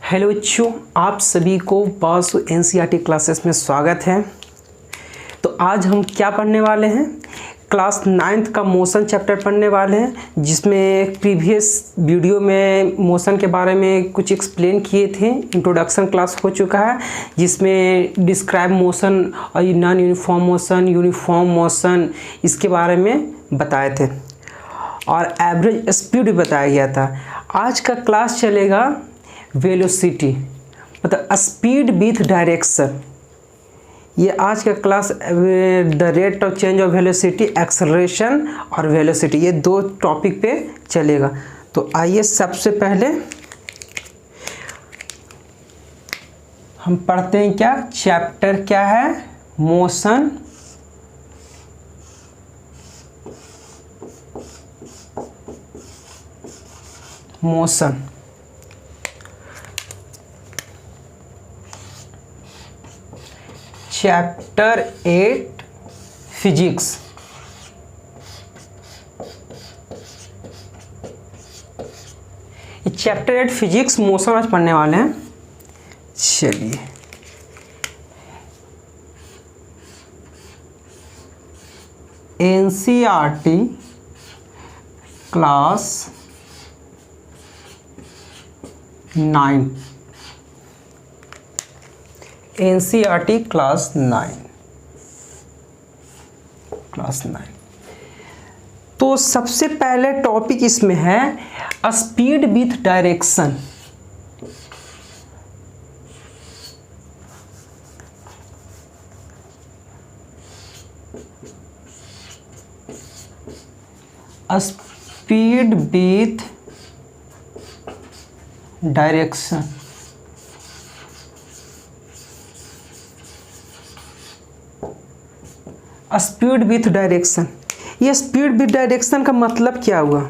Hello बच्चों, आप सभी को वासु एनसीईआरटी क्लासेस में स्वागत है। तो आज हम क्या पढ़ने वाले हैं? क्लास 9th का मोशन चैप्टर पढ़ने वाले हैं, जिसमें प्रीवियस वीडियो में मोशन के बारे में कुछ एक्सप्लेन किए थे। इंट्रोडक्शन क्लास हो चुका है, जिसमें डिस्क्राइब मोशन और non uniform motion, uniform motion, इसके बारे में बताए थे और एवरेज स्पीड भी बताया गया था। आज का क्लास चलेगा वेलोसिटी, मतलब स्पीड विथ डायरेक्शन। ये आज का class the rate of change of velocity, acceleration और वेलोसिटी, ये दो टॉपिक पे चलेगा। तो आइए सबसे पहले हम पढ़ते हैं क्या चैप्टर क्या है, motion. Motion chapter 8 physics. Chapter 8 physics motion आज पढ़ने वाले हैं। चलिए एनसीईआरटी क्लास 9, एनसीईआरटी क्लास 9। तो सबसे पहले टॉपिक इसमें है speed with direction. Speed with direction. Speed with direction, ये स्पीड विथ डायरेक्शन का मतलब क्या हुआ?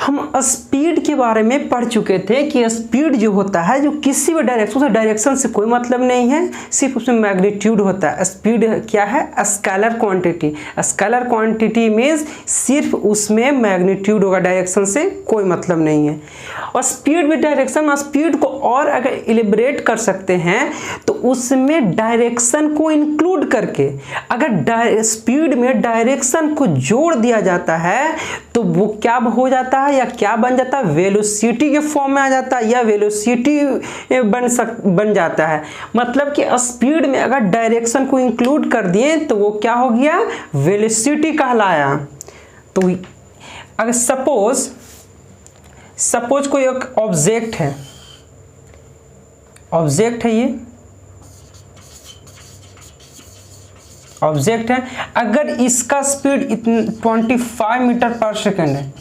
हम स्पीड के बारे में पढ़ चुके थे कि स्पीड जो होता है, जो किसी भी डायरेक्शन से कोई मतलब नहीं है, सिर्फ उसमें मैग्नीट्यूड होता है। स्पीड क्या है? Scalar quantity. Scalar quantity means सिर्फ उसमें मैग्नीट्यूड होगा, डायरेक्शन से कोई मतलब नहीं है। और स्पीड विद डायरेक्शन, स्पीड को और अगर इलिब्रेट कर सकते हैं तो उसमें डायरेक्शन को इंक्लूड करके, अगर स्पीड में डायरेक्शन को जोड़ दिया जाता है तो वो क्या हो जाता है या क्या बन जाता है? वेलोसिटी के फॉर्म में आ जाता है या वेलोसिटी बन जाता है। मतलब कि स्पीड में अगर डायरेक्शन को इंक्लूड कर दिए तो वो क्या हो गया? वेलोसिटी कहलाया। तो अगर सपोज कोई एक ऑब्जेक्ट है, ये ऑब्जेक्ट है, अगर इसका स्पीड 25 मीटर पर सेकेंड है,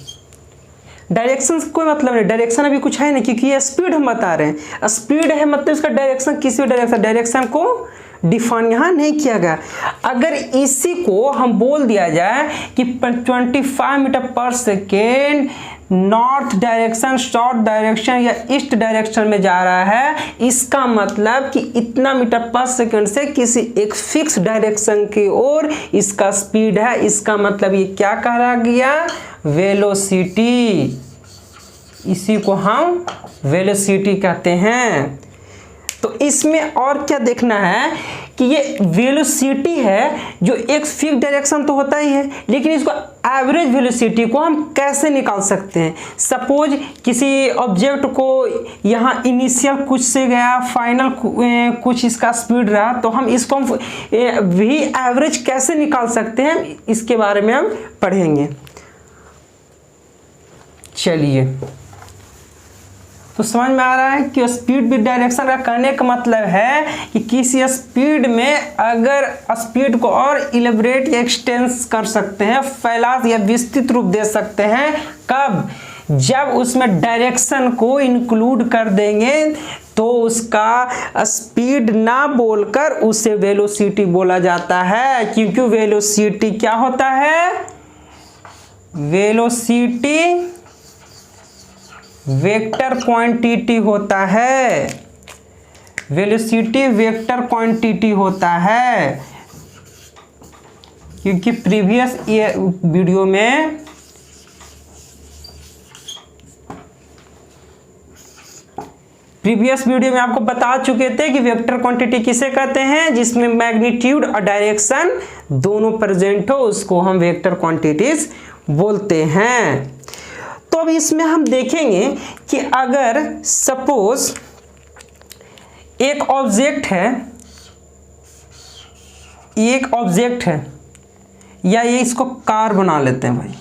डायरेक्शन से कोई मतलब नहीं, डायरेक्शन अभी कुछ है नहीं, क्योंकि ये स्पीड हम बता रहे हैं। स्पीड है मतलब इसका डायरेक्शन, किसी भी डायरेक्शन को डिफाइन यहाँ नहीं किया गया। अगर इसी को हम बोल दिया जाए कि 25 metre per second north direction, south direction या ईस्ट डायरेक्शन में जा रहा है, इसका मतलब कि इतना मीटर पर सेकेंड से किसी एक फिक्स डायरेक्शन की ओर इसका स्पीड है। इसका मतलब ये क्या कहा गया? वेलोसिटी। इसी को हम वेलोसिटी कहते हैं। तो इसमें और क्या देखना है कि ये वेलोसिटी है जो एक फिक्स डायरेक्शन तो होता ही है, लेकिन इसको एवरेज वेलोसिटी को हम कैसे निकाल सकते हैं? सपोज किसी ऑब्जेक्ट को यहाँ इनिशियल कुछ से गया, फाइनल कुछ इसका स्पीड रहा, तो हम इसको भी एवरेज कैसे निकाल सकते हैं, इसके बारे में हम पढ़ेंगे। चलिए, तो समझ में आ रहा है कि स्पीड विद डायरेक्शन का कहने का मतलब है कि किसी स्पीड में अगर स्पीड को और इलेबरेट या एक्सटेंस कर सकते हैं, फैला या विस्तृत रूप दे सकते हैं। कब? जब उसमें डायरेक्शन को इंक्लूड कर देंगे तो उसका स्पीड ना बोलकर उसे वेलोसिटी बोला जाता है। क्योंकि वेलोसिटी क्या होता है? वेलोसिटी वेक्टर क्वांटिटी होता है। वेलोसिटी वेक्टर क्वांटिटी होता है। क्योंकि प्रीवियस वीडियो में प्रीवियस वीडियो में आपको बता चुके थे कि वेक्टर क्वांटिटी किसे कहते हैं, जिसमें मैग्नीट्यूड और डायरेक्शन दोनों प्रेजेंट हो, उसको हम वेक्टर क्वांटिटीज बोलते हैं। तो अब इसमें हम देखेंगे कि अगर सपोज एक ऑब्जेक्ट है, या ये इसको कार बना लेते हैं भाई,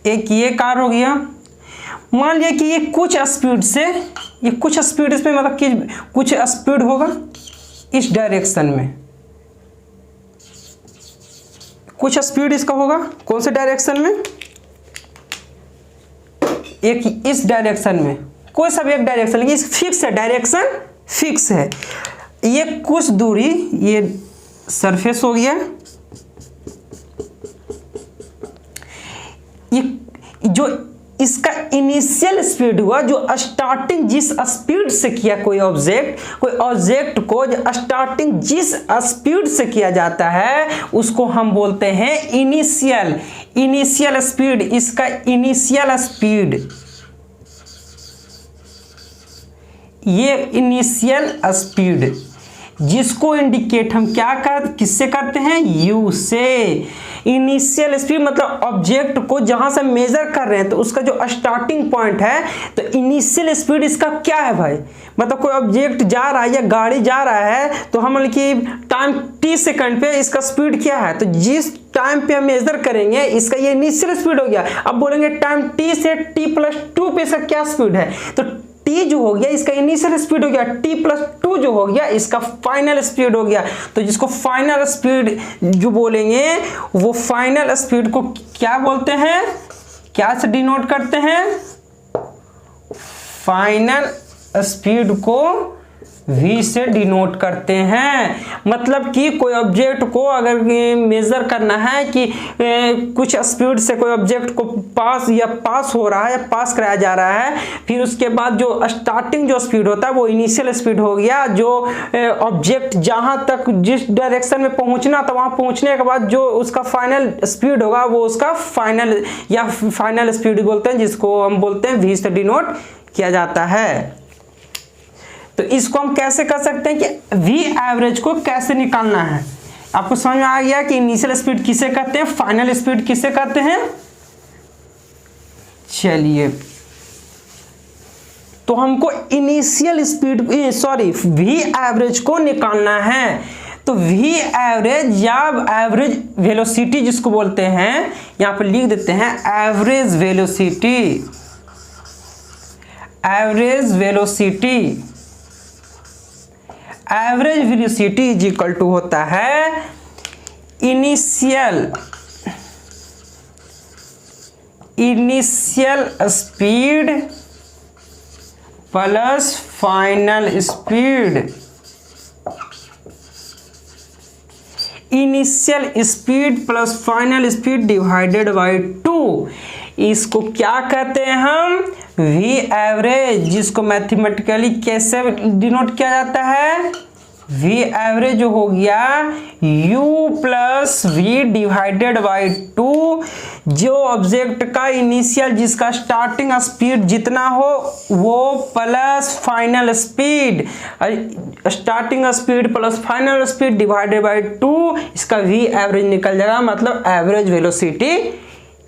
एक ये कार हो गया। मान लिया कि ये कुछ स्पीड इसमें मतलब कि कुछ स्पीड होगा इस डायरेक्शन में, कुछ स्पीड इसका होगा कौन से डायरेक्शन में, एक इस डायरेक्शन में, कोई सा भी एक डायरेक्शन, लेकिन फिक्स है, डायरेक्शन फिक्स है। ये कुछ दूरी, ये सरफेस हो गया, ये जो इसका इनिशियल स्पीड हुआ, जो स्टार्टिंग जिस स्पीड से किया कोई ऑब्जेक्ट को स्टार्टिंग जिस स्पीड से किया जाता है उसको हम बोलते हैं इनिशियल स्पीड। इसका इनिशियल स्पीड, ये इनिशियल स्पीड जिसको इंडिकेट हम किससे करते हैं, यू से। इनिशियल स्पीड मतलब ऑब्जेक्ट को जहां से मेजर कर रहे हैं तो उसका जो स्टार्टिंग पॉइंट है, तो इनिशियल स्पीड इसका क्या है भाई, मतलब कोई ऑब्जेक्ट जा रहा है या गाड़ी जा रहा है तो हम कि टाइम t सेकंड पे इसका स्पीड क्या है, तो जिस टाइम पे हम मेजर करेंगे इसका ये इनिशियल स्पीड हो गया। अब बोलेंगे टाइम t से t+2 पे इसका क्या स्पीड है, तो t जो हो गया इसका इनिशियल स्पीड हो गया, t+2 जो हो गया इसका फाइनल स्पीड हो गया। तो जिसको फाइनल स्पीड जो बोलेंगे वो फाइनल स्पीड को क्या बोलते हैं, क्या से डिनोट करते हैं, फाइनल स्पीड को v से डिनोट करते हैं। मतलब कि कोई ऑब्जेक्ट को अगर मेजर करना है कि कुछ स्पीड से कोई ऑब्जेक्ट को पास हो रहा है या पास कराया जा रहा है, फिर उसके बाद जो स्टार्टिंग जो स्पीड होता है वो इनिशियल स्पीड हो गया। जो ऑब्जेक्ट जहां तक जिस डायरेक्शन में पहुंचना था वहां पहुंचने के बाद जो उसका फाइनल स्पीड होगा वो उसका फाइनल स्पीड बोलते हैं, जिसको हम बोलते हैं v से डिनोट किया जाता है। तो इसको हम कैसे कर सकते हैं कि v एवरेज को कैसे निकालना है। आपको समझ में आ गया कि इनिशियल स्पीड किसे कहते हैं, फाइनल स्पीड किसे कहते हैं। चलिए, तो हमको इनिशियल स्पीड v एवरेज को निकालना है। तो v एवरेज या एवरेज वेलोसिटी जिसको बोलते हैं, यहां पर लिख देते हैं average velocity is equal to होता है initial speed plus final speed. Initial speed plus final speed divided by 2, इसको क्या कहते हैं हम, v एवरेज, जिसको मैथमेटिकली कैसे डिनोट किया जाता है, v एवरेज जो हो गया u plus v divided by 2। जो ऑब्जेक्ट का इनिशियल जिसका स्टार्टिंग स्पीड जितना हो वो plus final speed, starting speed plus final speed divided by 2, इसका v एवरेज निकल जाएगा। मतलब एवरेज वेलोसिटी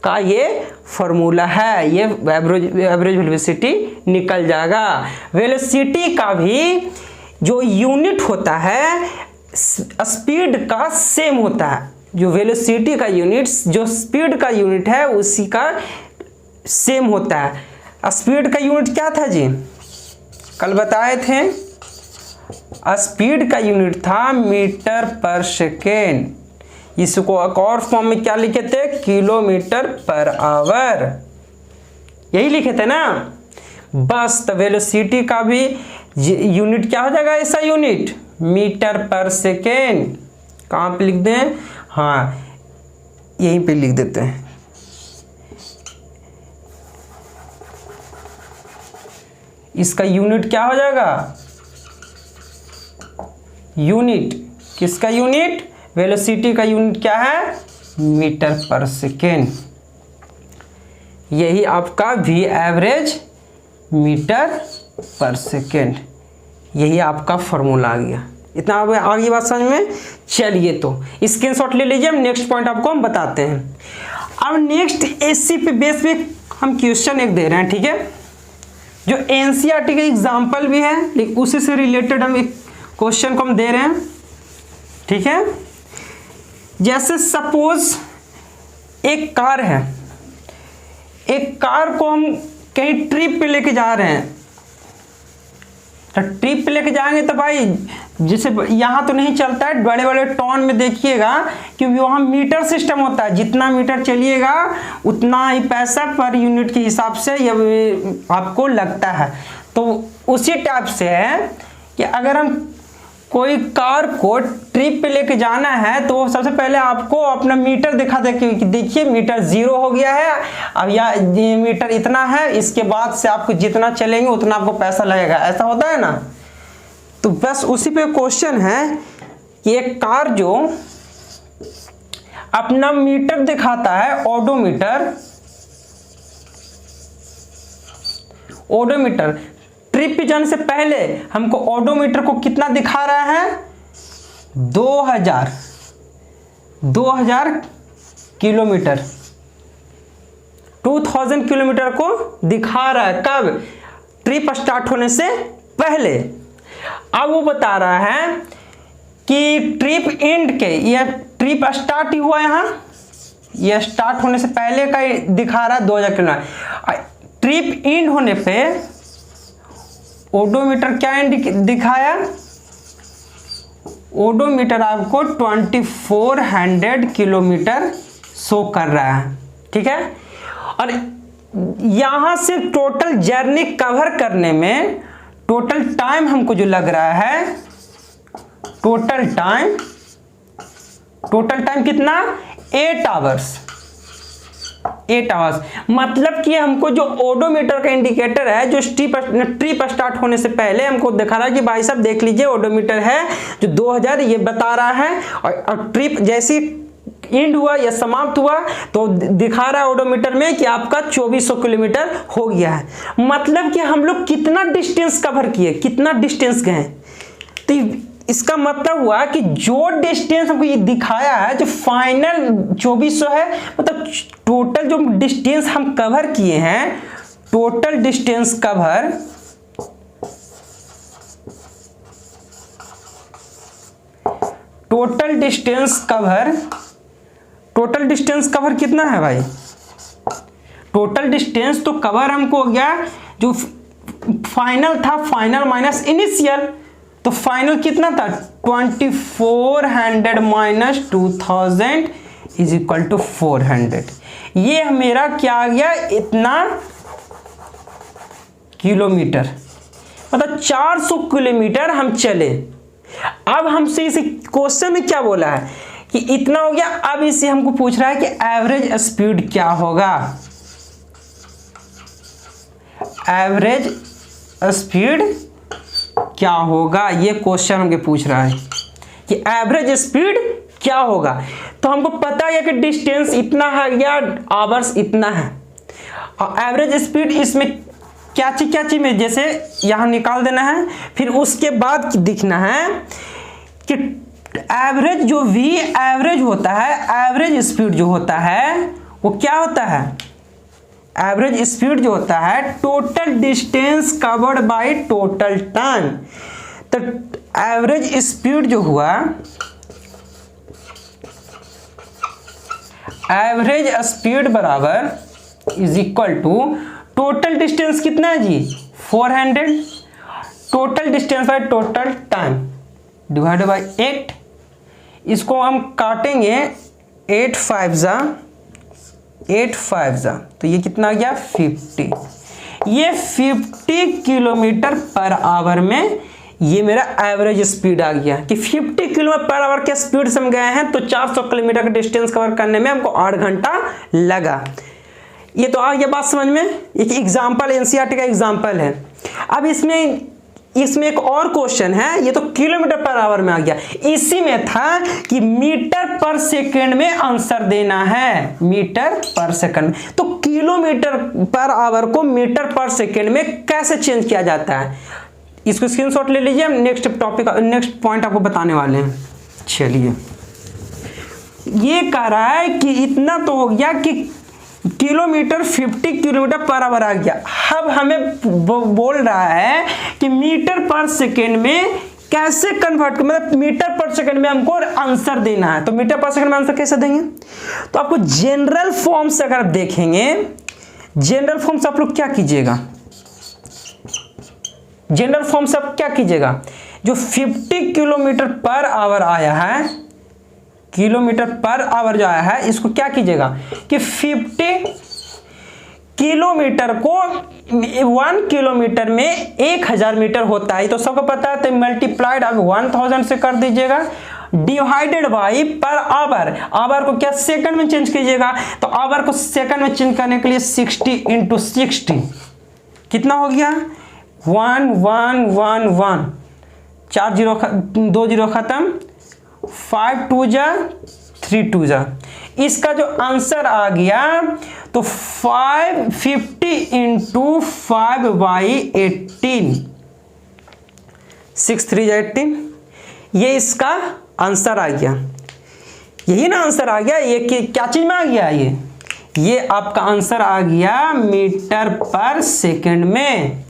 का ये फॉर्मूला है, ये एवरेज वेलोसिटी निकल जाएगा। वेलोसिटी का भी जो यूनिट होता है स्पीड का सेम होता है, जो वेलोसिटी का यूनिट जो स्पीड का यूनिट है उसी का सेम होता है। स्पीड का यूनिट क्या था जी, कल बताए थे, स्पीड का यूनिट था मीटर पर सेकेंड। इसको एक और फॉर्म में क्या लिखे थे, किलोमीटर पर आवर, यही लिखे थे ना। बस तो वेलोसिटी का भी यूनिट क्या हो जाएगा, ऐसा यूनिट मीटर पर सेकेंड। कहाँ पे लिख दें, हाँ यहीं पे लिख देते हैं। इसका यूनिट क्या हो जाएगा, यूनिट किसका यूनिट, वेलोसिटी का यूनिट क्या है, मीटर पर सेकेंड। यही आपका V average metre per second, यही आपका फॉर्मूला आ गया। इतना आगे बात समझ में। चलिए तो स्क्रीनशॉट ले लीजिए, हम नेक्स्ट पॉइंट आपको हम बताते हैं। अब नेक्स्ट एससी पे बेस पे हम क्वेश्चन एक दे रहे हैं, ठीक है, जो एनसीईआरटी का एग्जाम्पल भी है, लेकिन उसी से रिलेटेड हम एक क्वेश्चन को हम दे रहे हैं, ठीक है। जैसे सपोज एक कार है, एक कार को हम कहीं ट्रिप पे लेके जा रहे हैं, तो ट्रिप पे लेके जाएंगे तो भाई जैसे यहाँ तो नहीं चलता है, बड़े बड़े टाउन में देखिएगा कि वहाँ मीटर सिस्टम होता है, जितना मीटर चलिएगा उतना ही पैसा पर यूनिट के हिसाब से ये आपको लगता है। तो उसी टाइप से है कि अगर हम कोई कार को ट्रिप पे लेके जाना है तो सबसे पहले आपको अपना मीटर दिखा दे कि देखिए मीटर 0 हो गया है, अब ये मीटर इतना है, इसके बाद से आपको जितना चलेंगे उतना आपको पैसा लगेगा, ऐसा होता है ना। तो बस उसी पे क्वेश्चन है कि एक कार जो अपना मीटर दिखाता है, ओडोमीटर ट्रिप पे जाने से पहले हमको ओडोमीटर को कितना दिखा रहा है, 2000 किलोमीटर, 2000 किलोमीटर को दिखा रहा है। कब? ट्रिप स्टार्ट होने से पहले। अब वो बता रहा है कि ट्रिप एंड के, यह ट्रिप स्टार्ट ही हुआ, यहाँ यह स्टार्ट होने से पहले का दिखा रहा है 2000 किलोमीटर। ट्रिप एंड होने पे ओडोमीटर क्या दिखाया, ओडोमीटर आपको 2400 किलोमीटर शो कर रहा है, ठीक है। और यहां से टोटल जर्नी कवर करने में टोटल टाइम हमको जो लग रहा है, टोटल टाइम कितना, 8 आवर्स। मतलब कि हमको जो ओडोमीटर का इंडिकेटर है, जो ट्रिप स्टार्ट होने से पहले हमको दिखा रहा है कि भाई साहब देख लीजिए ओडोमीटर है जो 2000 ये बता रहा है, और ट्रिप जैसी एंड हुआ या समाप्त हुआ तो दिखा रहा है ओडोमीटर में कि आपका 2400 किलोमीटर हो गया है। मतलब कि हम लोग कितना डिस्टेंस कवर किए, कितना डिस्टेंस गए। तो इसका मतलब हुआ कि जो डिस्टेंस हमको ये दिखाया है, जो फाइनल 2400 है, मतलब टोटल जो डिस्टेंस हम कवर किए हैं, टोटल डिस्टेंस कवर कितना है भाई, टोटल डिस्टेंस तो कवर हमको हो गया, जो फाइनल था, फाइनल माइनस इनिशियल, तो फाइनल कितना था, 2400 माइनस 2000 इज इक्वल टू 400। ये मेरा क्या आ गया, इतना किलोमीटर, मतलब 400 किलोमीटर हम चले। अब हमसे इस क्वेश्चन में क्या बोला है कि इतना हो गया। अब इसे हमको पूछ रहा है कि एवरेज स्पीड क्या होगा, एवरेज स्पीड क्या होगा, ये क्वेश्चन हमको पूछ रहा है कि एवरेज स्पीड क्या होगा। तो हमको पता है कि डिस्टेंस इतना है या आवर्स इतना है, और एवरेज स्पीड इसमें क्या चीज में जैसे यहां निकाल देना है, फिर उसके बाद दिखना है कि एवरेज जो वी एवरेज होता है, एवरेज स्पीड जो होता है वो क्या होता है, एवरेज स्पीड जो होता है total distance covered by total time. तो एवरेज स्पीड जो हुआ, एवरेज स्पीड बराबर is equal to total distance कितना है जी, 400, total distance by total time divided by 8। इसको हम काटेंगे 8 5 जा, तो ये कितना आ गया 50। ये 50 किलोमीटर पर आवर में ये मेरा एवरेज स्पीड आ गया कि 50 किलोमीटर पर आवर के स्पीड से हम गए हैं, तो 400 किलोमीटर का डिस्टेंस कवर करने में हमको 8 घंटा लगा। ये तो आ गया बात समझ में। एक एग्जाम्पल एनसीईआरटी का एग्जाम्पल है। अब इसमें इसमें एक और क्वेश्चन है, ये तो किलोमीटर पर आवर में आ गया, इसी में था कि मीटर पर सेकंड में आंसर देना है, मीटर पर सेकंड। तो किलोमीटर पर आवर को मीटर पर सेकंड में कैसे चेंज किया जाता है, इसको स्क्रीनशॉट ले लीजिए, हम नेक्स्ट टॉपिक नेक्स्ट पॉइंट आपको बताने वाले हैं। चलिए, ये कह रहा है कि इतना तो हो गया कि किलोमीटर 50 किलोमीटर पर आवर आ गया। अब हमें बोल रहा है कि मीटर पर सेकंड में कैसे कन्वर्ट, मतलब मीटर पर सेकंड में हमको आंसर देना है। तो मीटर पर सेकंड में आंसर कैसे देंगे, तो आपको जनरल फॉर्म से अगर आप देखेंगे, जनरल फॉर्म से आप लोग क्या कीजिएगा, जनरल फॉर्म से आप क्या कीजिएगा, जो 50 किलोमीटर पर आवर आया है, किलोमीटर पर आवर जो आया है, इसको क्या कीजिएगा कि 50 किलोमीटर को 1 किलोमीटर में 1000 मीटर होता है, तो सबको पता है, तो मल्टीप्लाइड आप 1000 से कर दीजिएगा, divided by per hour, hour को क्या सेकंड में चेंज कीजिएगा, तो आवर को सेकंड में चेंज करने के लिए 60 × 60 कितना हो गया 1111, 4 0 2 0 खत्म, 5 2 जा 3 2 जा, इसका जो आंसर आ गया तो 550 × 5/18, 6 3 18, ये इसका आंसर आ गया, यही ना आंसर आ गया। ये क्या चीज में आ गया, ये आपका आंसर आ गया मीटर पर सेकंड में।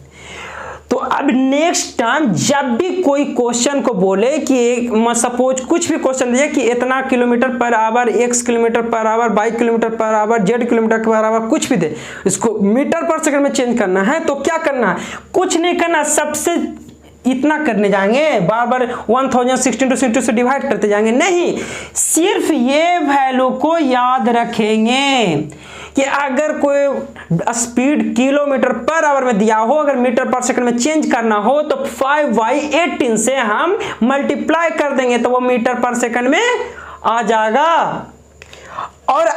तो अब नेक्स्ट टाइम जब भी कोई क्वेश्चन को बोले कि सपोज कुछ भी क्वेश्चन दिए कि इतना kilometre per hour, x kilometre per hour, y kilometre per hour, z kilometre per hour, कुछ भी दे, इसको मीटर पर सेकंड में चेंज करना है, तो क्या करना है, कुछ नहीं करना, सबसे इतना करने जाएंगे, बार बार 1016 × 62 से डिवाइड करते जाएंगे, नहीं, सिर्फ ये वैल्यू को याद रखेंगे कि अगर कोई स्पीड किलोमीटर पर आवर में दिया हो, अगर मीटर पर सेकंड में चेंज करना हो, तो 5/18 से हम मल्टीप्लाई कर देंगे, तो वो मीटर पर सेकंड में आ जाएगा। और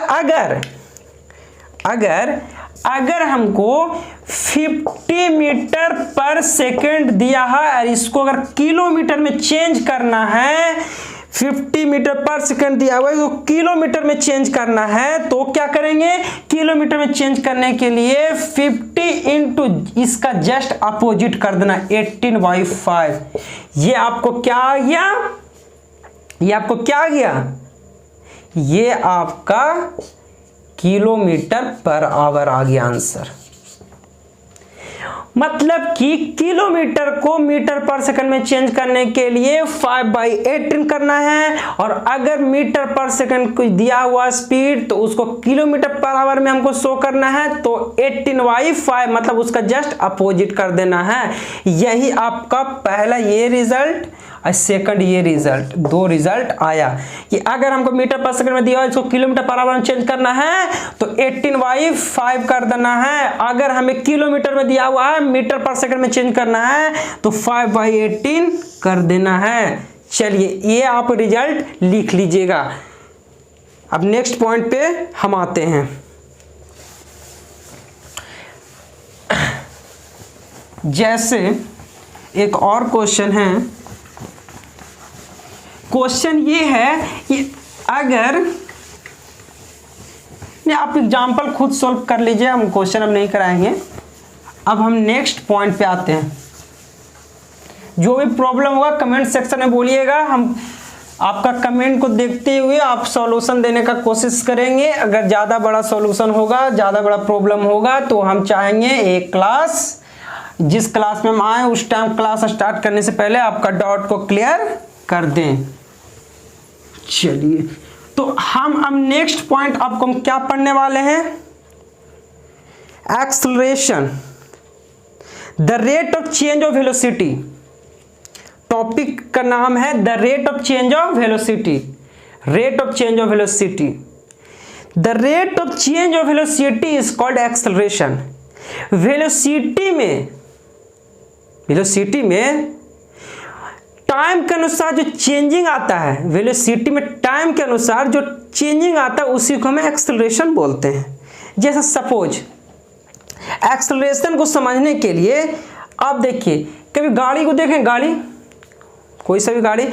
अगर हमको 50 मीटर पर सेकंड दिया है और इसको अगर किलोमीटर में चेंज करना है, 50 मीटर पर सेकंड दिया हुआ है तो किलोमीटर में चेंज करना है, तो क्या करेंगे, किलोमीटर में चेंज करने के लिए 50 × इसका जस्ट अपोजिट कर देना, 18/5। ये आपको क्या आ गया, ये आपको क्या आ गया, ये आपका किलोमीटर पर आवर आ गया आंसर। मतलब कि किलोमीटर को मीटर पर सेकंड में चेंज करने के लिए 5/18 करना है, और अगर मीटर पर सेकंड को दिया हुआ स्पीड तो उसको किलोमीटर पर आवर में हमको शो करना है, तो 18/5 मतलब उसका जस्ट अपोजिट कर देना है। यही आपका पहला ये रिजल्ट और सेकंड ये रिजल्ट, दो रिजल्ट आया कि अगर हमको मीटर पर सेकंड में दिया हुआ इसको किलोमीटर पर आवर में चेंज करना है तो 18/5 कर देना है, अगर हमें किलोमीटर में दिया हुआ है मीटर पर सेकंड में चेंज करना है तो 5/18 कर देना है। चलिए ये आप रिजल्ट लिख लीजिएगा। अब नेक्स्ट पॉइंट पे हम आते हैं। जैसे एक और क्वेश्चन है, क्वेश्चन ये है कि अगर आप एग्जाम्पल खुद सॉल्व कर लीजिए, हम क्वेश्चन अब नहीं कराएंगे। अब हम नेक्स्ट पॉइंट पे आते हैं। जो भी प्रॉब्लम होगा कमेंट सेक्शन में बोलिएगा, हम आपका कमेंट को देखते हुए आप सॉल्यूशन देने का कोशिश करेंगे। अगर ज़्यादा बड़ा सॉल्यूशन होगा, ज़्यादा बड़ा प्रॉब्लम होगा तो हम चाहेंगे एक क्लास, जिस क्लास में हम आए उस टाइम क्लास स्टार्ट करने से पहले आपका डाउट को क्लियर कर दें। चलिए तो हम अब नेक्स्ट पॉइंट आपको हम क्या पढ़ने वाले हैं, acceleration, the rate of change of velocity. Topic का नाम है the rate of change of velocity, rate of change of velocity. The rate of change of velocity is called acceleration. Velocity में टाइम के अनुसार जो चेंजिंग आता है, velocity में टाइम के अनुसार जो चेंजिंग आता है उसी को हम एक्सेलरेशन बोलते हैं। जैसे सपोज एक्सेलरेशन को समझने के लिए आप देखिए कभी गाड़ी को देखें, गाड़ी कोई सा भी गाड़ी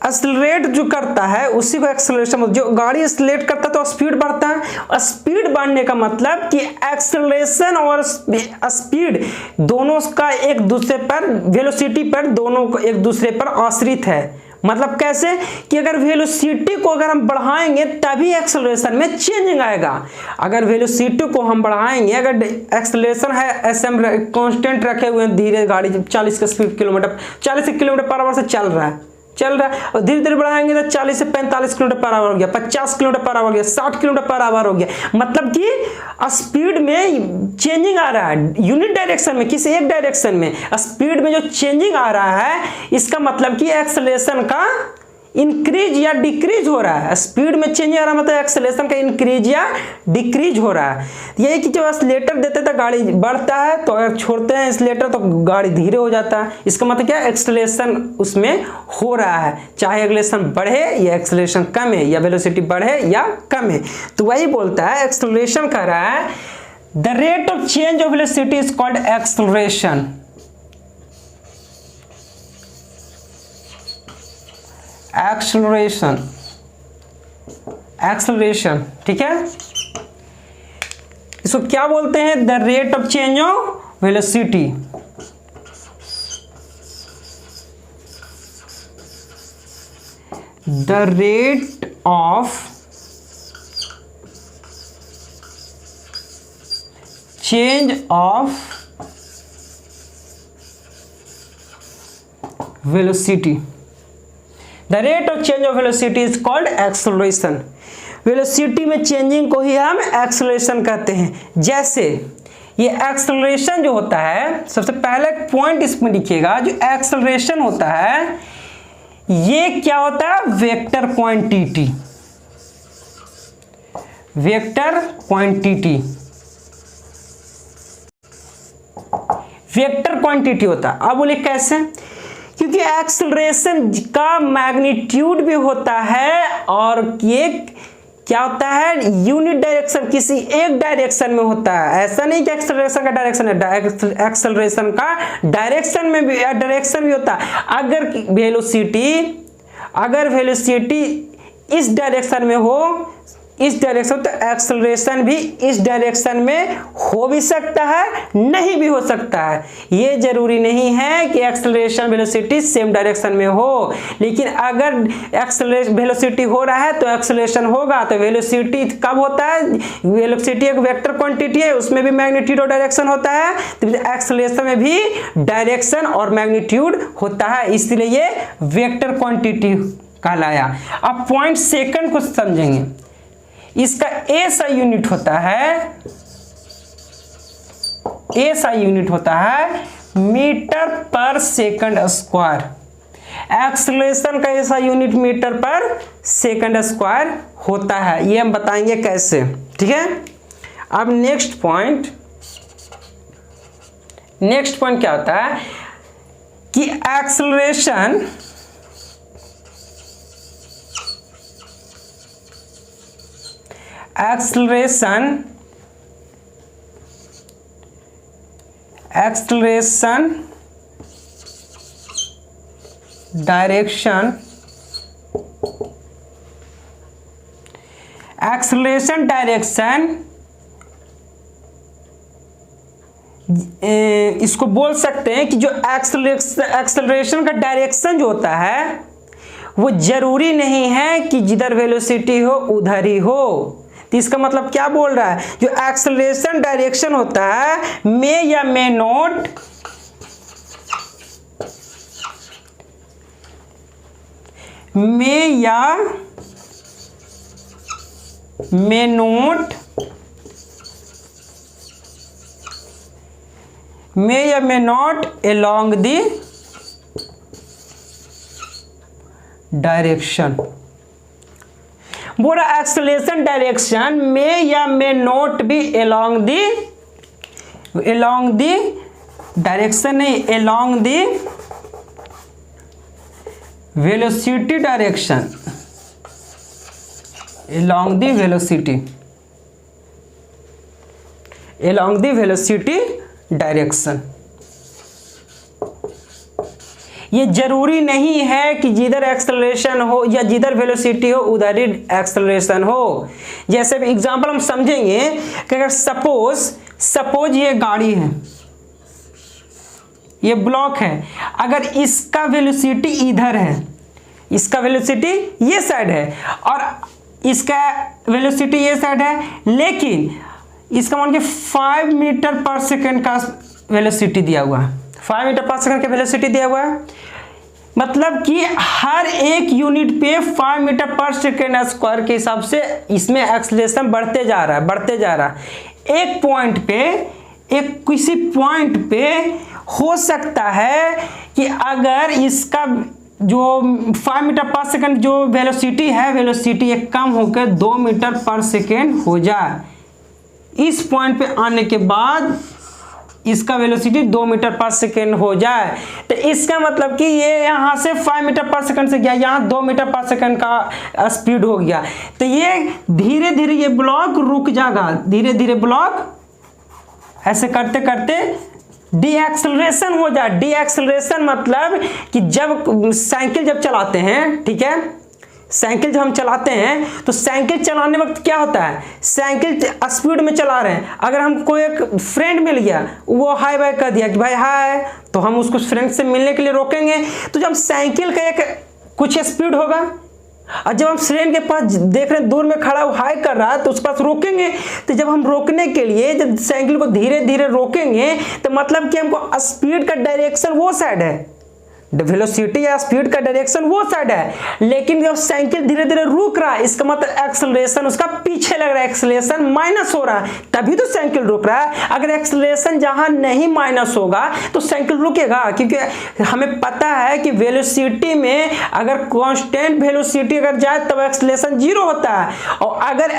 एक्सेलरेट जो करता है उसी को एक्सेलरेशन, जो गाड़ी एक्सेलरेट करता है तो स्पीड बढ़ता है, और स्पीड बढ़ने का मतलब कि एक्सेलरेशन और स्पीड दोनों का एक दूसरे पर, वेलोसिटी पर, दोनों को एक दूसरे पर आश्रित है। मतलब कैसे कि अगर वेलोसिटी को अगर हम बढ़ाएंगे तभी एक्सेलरेशन में चेंजिंग आएगा। अगर वेलोसिटी को हम बढ़ाएंगे, अगर एक्सेलरेशन है एसएम कांस्टेंट रखे हुए हैं, धीरे गाड़ी 40 का speed kilometre 40 kilometre per hour से चल रहा है और धीरे धीरे बढ़ाएंगे तो 40 से 45 किलोमीटर पर आवर हो गया, 50 किलोमीटर पर आवर हो गया, 60 किलोमीटर पर आवर हो गया। मतलब कि स्पीड में चेंजिंग आ रहा है यूनिट डायरेक्शन में, किसी एक डायरेक्शन में स्पीड में जो चेंजिंग आ रहा है, इसका मतलब कि एक्सेलरेशन का इंक्रीज या डिक्रीज हो रहा है। स्पीड में चेंज आ रहा है मतलब एक्सेलरेशन का इंक्रीज या डिक्रीज हो रहा है। यही कि जब एक्सेलरेटर देते तो गाड़ी बढ़ता है, तो अगर छोड़ते हैं एक्सेलरेटर तो गाड़ी धीरे हो जाता है। इसका मतलब क्या है, एक्सेलरेशन उसमें हो रहा है, चाहे एक्सेलरेशन बढ़े या एक्सेलरेशन कम है, या वेलोसिटी बढ़े या कम है। तो वही बोलता है, एक्सेलरेशन कह रहा है the rate of change of velocity is called acceleration. Acceleration, ठीक है। इसको क्या बोलते हैं, the rate of change of velocity. The rate of change of velocity. The rate of change of velocity is called acceleration। Velocity में changing को ही हम acceleration कहते हैं। जैसे ये एक्सेलरेशन जो होता है, सबसे पहले पॉइंट इसमें लिखिएगा, जो एक्सेलरेशन होता है ये क्या होता है, vector quantity. Vector quantity, vector quantity होता है। अब बोले कैसे, क्योंकि एक्सेलरेशन का मैग्नीट्यूड भी होता है और ये क्या होता है, यूनिट डायरेक्शन, किसी एक डायरेक्शन में होता है। ऐसा नहीं कि एक्सेलरेशन का डायरेक्शन है, एक्सेलरेशन का डायरेक्शन में भी डायरेक्शन भी होता है। अगर वेलोसिटी इस डायरेक्शन में हो, इस डायरेक्शन, तो एक्सेलरेशन भी इस डायरेक्शन में हो भी सकता है, नहीं भी हो सकता है। ये जरूरी नहीं है कि एक्सेलरेशन वेलोसिटी सेम डायरेक्शन में हो, लेकिन अगर एक्सेलरेशन वेलोसिटी हो रहा है तो एक्सेलरेशन होगा। तो वेलोसिटी कब होता है, वेलोसिटी एक वेक्टर क्वांटिटी है, उसमें भी मैग्नीट्यूड और डायरेक्शन होता है, तो एक्सेलरेशन में भी डायरेक्शन और मैग्नीट्यूड होता है, इसलिए ये वेक्टर क्वांटिटी कहलाया। अब पॉइंट सेकंड को समझेंगे। इसका एसआई यूनिट होता है, एसआई यूनिट होता है मीटर पर सेकंड स्क्वायर। एक्सेलरेशन का एसआई यूनिट मीटर पर सेकंड स्क्वायर होता है। ये हम बताएंगे कैसे, ठीक है। अब नेक्स्ट पॉइंट क्या होता है कि एक्सेलरेशन डायरेक्शन इसको बोल सकते हैं कि जो एक्सेलरेशन का डायरेक्शन जो होता है वो जरूरी नहीं है कि जिधर वेलोसिटी हो उधर ही हो। तो इसका मतलब क्या बोल रहा है, जो एक्सेलरेशन डायरेक्शन होता है मे या may not along the direction. बोला एक्सेलरेशन डायरेक्शन में या may not be along the direction नहीं, along the velocity direction, along the velocity direction. ये जरूरी नहीं है कि जिधर एक्सेलरेशन हो या जिधर वेलोसिटी हो उधर ही एक्सेलरेशन हो। जैसे एग्जांपल हम समझेंगे कि अगर सपोज ये गाड़ी है, ये ब्लॉक है, अगर इसका वेलोसिटी इधर है, इसका वेलोसिटी ये साइड है और इसका वेलोसिटी ये साइड है, लेकिन इसका मान के 5 मीटर पर सेकेंड का वेलोसिटी दिया हुआ है, 5 मीटर पर सेकेंड का वेलोसिटी दिया हुआ है, मतलब कि हर एक यूनिट पे 5 मीटर पर सेकेंड स्क्वायर के हिसाब से इसमें एक्सेलरेशन बढ़ते जा रहा है। एक पॉइंट पे, एक किसी पॉइंट पे हो सकता है कि अगर इसका जो 5 मीटर पर सेकेंड जो वेलोसिटी है, वेलोसिटी एक कम होकर 2 मीटर पर सेकेंड हो जाए। इस पॉइंट पे आने के बाद इसका वेलोसिटी 2 मीटर पर सेकेंड हो जाए, तो इसका मतलब कि ये यहाँ से 5 मीटर पर सेकेंड से गया, यहाँ 2 मीटर पर सेकेंड का स्पीड हो गया, तो ये धीरे धीरे ये ब्लॉक रुक जाएगा, धीरे धीरे ब्लॉक ऐसे करते करते डीएक्सेलरेशन हो जाए। डीएक्सेलरेशन मतलब कि जब साइकिल जब चलाते हैं, ठीक है, साइकिल जब हम चलाते हैं तो साइकिल चलाने वक्त क्या होता है, साइकिल स्पीड में चला रहे हैं, अगर हमको एक फ्रेंड मिल गया, वो हाय बाय कर दिया कि भाई हाय, तो हम उसको फ्रेंड से मिलने के लिए रोकेंगे, तो जब साइकिल का एक कुछ स्पीड होगा और जब हम फ्रेंड के पास देख रहे हैं दूर में खड़ा वो हाई कर रहा है तो उसके पास रोकेंगे। तो जब हम रोकने के लिए जब साइकिल को धीरे धीरे रोकेंगे तो मतलब कि हमको स्पीड का डायरेक्शन वो साइड है, वेलोसिटी या स्पीड का डायरेक्शन वो साइड है, लेकिन जब साइकिल धीरे धीरे रुक रहा है इसका मतलब एक्सेलरेशन उसका पीछे लग रहा है, एक्सेलरेशन माइनस हो रहा है, तभी तो साइकिल रुक रहा है। अगर एक्सेलरेशन जहां नहीं माइनस होगा तो साइकिल रुकेगा, क्योंकि हमें पता है कि वेलोसिटी में अगर कांस्टेंट वेलोसिटी अगर जाए तब एक्सेलरेशन 0 होता है, और अगर